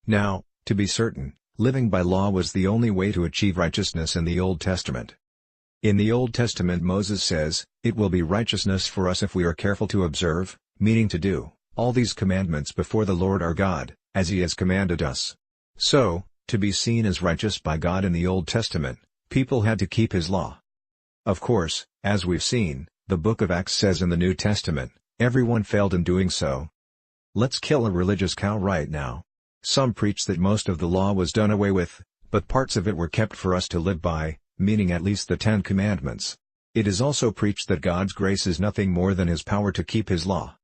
Now, to be certain, living by law was the only way to achieve righteousness in the Old Testament. In the Old Testament Moses says, "It will be righteousness for us if we are careful to observe," meaning to do, all these commandments before the Lord our God, as He has commanded us. So, to be seen as righteous by God in the Old Testament, people had to keep His law. Of course, as we've seen, the book of Acts says in the New Testament, everyone failed in doing so. Let's kill a religious cow right now. Some preach that most of the law was done away with, but parts of it were kept for us to live by, meaning at least the 10 Commandments. It is also preached that God's grace is nothing more than His power to keep His law.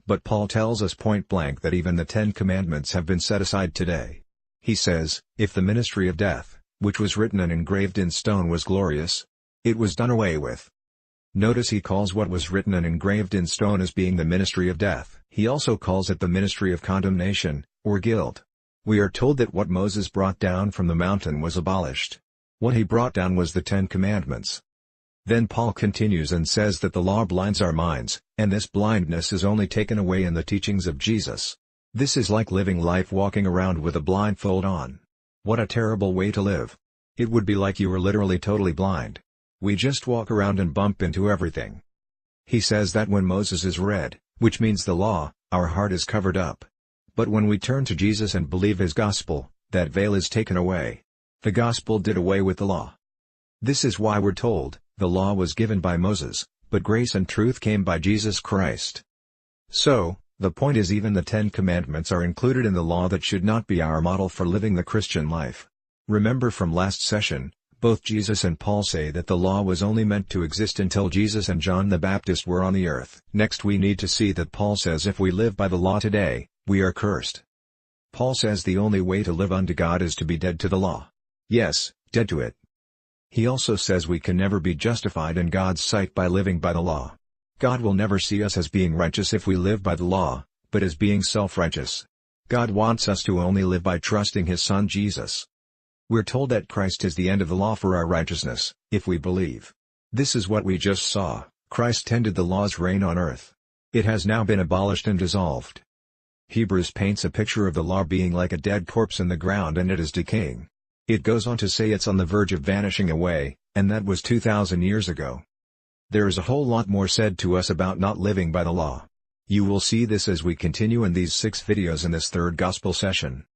But Paul tells us point blank that even the 10 Commandments have been set aside today. He says, if the ministry of death, which was written and engraved in stone was glorious, it was done away with. Notice he calls what was written and engraved in stone as being the ministry of death. He also calls it the ministry of condemnation, or guilt. We are told that what Moses brought down from the mountain was abolished. What he brought down was the 10 Commandments. Then Paul continues and says that the law blinds our minds, and this blindness is only taken away in the teachings of Jesus. This is like living life walking around with a blindfold on. What a terrible way to live. It would be like you were literally totally blind. We just walk around and bump into everything. He says that when Moses is read, which means the law, our heart is covered up. But when we turn to Jesus and believe His gospel, that veil is taken away. The gospel did away with the law. This is why we're told, the law was given by Moses, but grace and truth came by Jesus Christ. So, the point is even the 10 Commandments are included in the law that should not be our model for living the Christian life. Remember from last session, both Jesus and Paul say that the law was only meant to exist until Jesus and John the Baptist were on the earth. Next we need to see that Paul says if we live by the law today, we are cursed. Paul says the only way to live unto God is to be dead to the law. Yes, dead to it. He also says we can never be justified in God's sight by living by the law. God will never see us as being righteous if we live by the law, but as being self-righteous. God wants us to only live by trusting His Son Jesus. We're told that Christ is the end of the law for our righteousness, if we believe. This is what we just saw, Christ ended the law's reign on earth. It has now been abolished and dissolved. Hebrews paints a picture of the law being like a dead corpse in the ground and it is decaying. It goes on to say it's on the verge of vanishing away, and that was 2,000 years ago. There is a whole lot more said to us about not living by the law. You will see this as we continue in these 6 videos in this third gospel session.